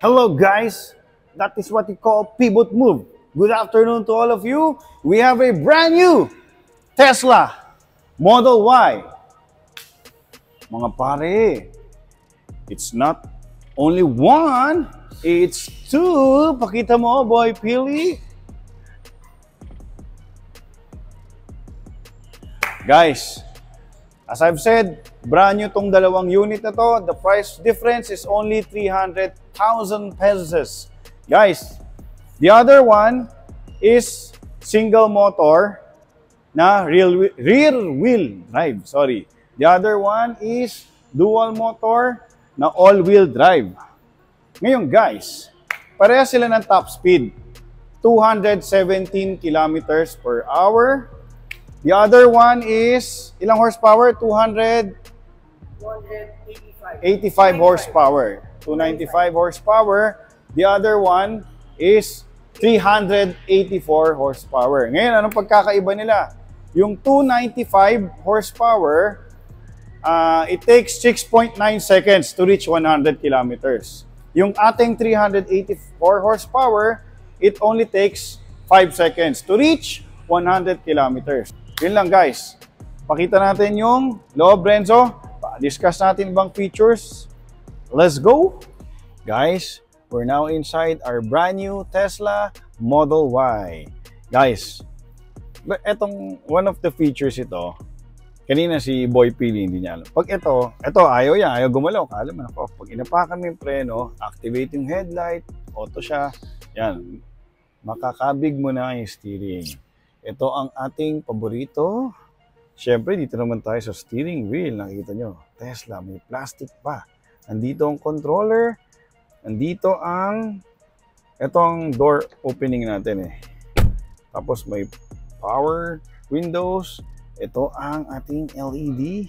Hello guys, that is what we call pivot move. Good afternoon to all of you. We have a brand new Tesla Model Y. Mga pare, it's not only one, it's two. Pakita mo, Boy Pili. Guys, as I've said, brand new tong dalawang unit na to. The price difference is only 300,000 pesos. Guys, the other one is single motor na rear wheel drive. Sorry. The other one is dual motor na all-wheel drive. Ngayon guys, parehas sila ng top speed. 217 kilometers per hour. The other one is, ilang horsepower? 285 horsepower. 295 horsepower. The other one is 384 horsepower. Ngayon, anong pagkakaiba nila? Yung 295 horsepower, it takes 6.9 seconds to reach 100 kilometers. Yung ating 384 horsepower, it only takes 5 seconds to reach 100 kilometers. Yun lang guys. Pakita natin yung loob, Renzo. Discuss natin ibang features. Let's go! Guys, we're now inside our brand new Tesla Model Y. Guys, etong one of the features ito, kanina si Boy Pili hindi niya alam. Pag ito ayaw yan, ayaw gumalaw. Alam mo na, pag inapakan mo yung preno, activate yung headlight, auto siya, yan, makakabig mo na yung steering. Ito ang ating paborito. Siyempre, dito naman tayo sa steering wheel. Nakikita nyo, Tesla, may plastic pa. Andito ang controller. Andito ang itong door opening natin eh. Tapos may power windows. Ito ang ating LED.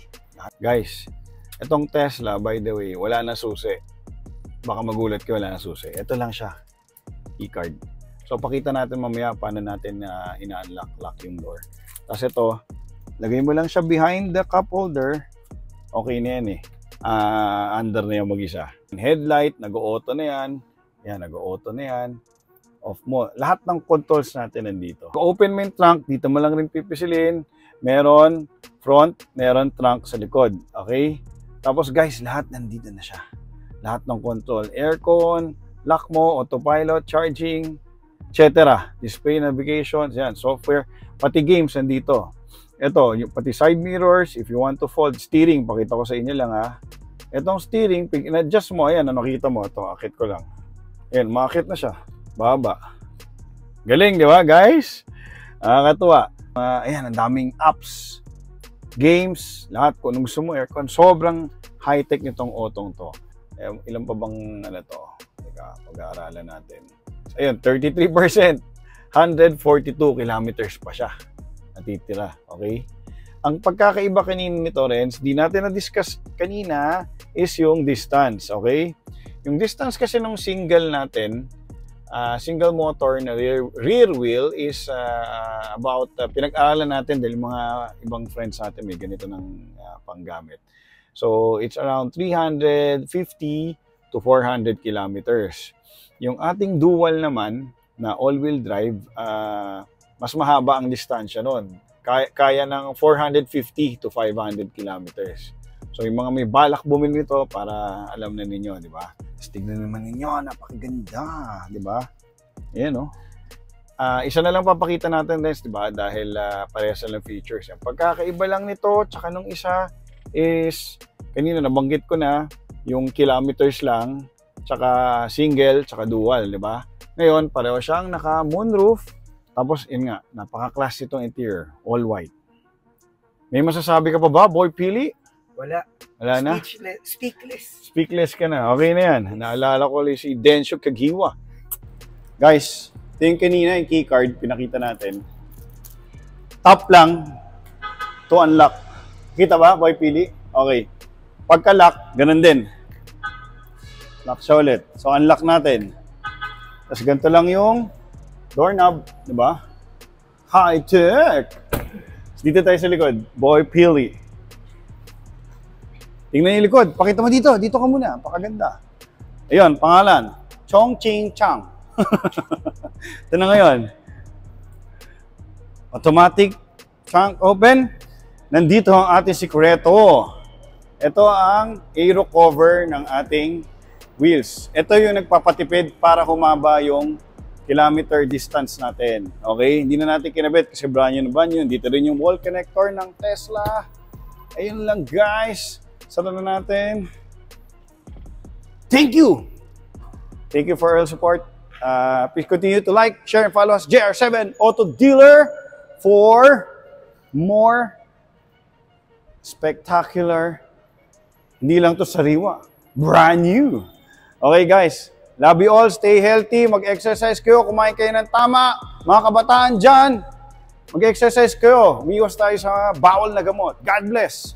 Guys, itong Tesla, by the way, wala na susi. Baka magulat ka, wala na susi. Ito lang siya. E-card. So, pakita natin mamaya paano natin ina-unlock yung door. Tapos ito, lagay mo lang siya behind the cup holder. Okay na yan eh. Under na yung mag-isa. Headlight, nag-auto na yan. Yan, nag-auto na yan. Off mo. Lahat ng controls natin nandito. Open mo yung trunk, dito mo lang rin pipisilin. Meron front, meron trunk sa likod. Okay? Tapos guys, lahat nandito na siya. Lahat ng control. Aircon, lock mo, autopilot, charging, etc. Display navigation, yan, software, pati games nandito. Ito, yung pati side mirrors, if you want to fold, steering, pakita ko sa inyo lang ha. Itong steering, in-adjust mo, ayan, nakita mo, ito, akit ko lang. Ayan, makakit na siya, baba. Galing, di ba, guys? Nakakatuwa. Ayan, ang daming apps, games, lahat, kung gusto mo, aircon, sobrang high-tech nitong otong to. Ilan pa bang, ano to? Teka, pag-aaralan natin. Ayun, 33%. 142 kilometers pa siya natitira. Okay? Ang pagkakaiba kanina nito, Renz, di natin na-discuss kanina, is yung distance. Okay? Yung distance kasi ng single natin, single motor na rear wheel is about, pinag-aralan natin dahil mga ibang friends natin may ganito ng panggamit. So, it's around 350 to 400 kilometers. Yung ating dual naman na all-wheel drive, mas mahaba ang distansya nun. Kaya ng 450 to 500 kilometers. So yung mga may balak bumili nito para alam na ninyo, di ba? Tapos tignan naman ninyo, napakaganda, di ba? Ayan, no? Isa na lang papakita natin, di ba? Dahil parehas na lang features. Yung pagkakaiba lang nito, tsaka nung isa is, kanina nabanggit ko na, yung kilometers lang, tsaka single, tsaka dual, di ba? Ngayon, pareho siyang naka-moonroof. Tapos, yun nga, napaka-classy itong interior. All white. May masasabi ka pa ba, Boy Pili? Wala. Wala na? Speakless. Speakless ka na. Okay na yan. Naalala ko ulit si Densyo Kagiwa. Guys, ito yung kanina, yung keycard, pinakita natin. Tap lang to unlock. Kita ba, Boy Pili? Okay. Pagka-lock, ganun din. Lock siya ulit. So, unlock natin. Tapos ganito lang yung doorknob, di ba? High-tech! Dito tayo sa likod. Boy Pili. Tingnan yung likod. Pakita mo dito. Dito ka muna. Pakaganda. Ayun, pangalan. Chong Ching Chang. Ito na ngayon. Automatic trunk open. Nandito ang ating sikreto. Ito ang aero cover ng ating wheels. Ito yung nagpapatipid para humaba yung kilometer distance natin. Okay? Hindi na natin kinabit kasi brand new na yun. Dito rin yung wall connector ng Tesla. Ayun lang guys. Sara na natin. Thank you! Thank you for your support. Please continue to like, share, and follow us. JR7 Auto Dealer for more spectacular. Hindi lang to sariwa. Brand new. Okay guys, love you all. Stay healthy. Mag-exercise kayo. Kumain kayo ng tama. Mga kabataan dyan, mag-exercise kayo. Umiwas tayo sa bawal na gamot. God bless.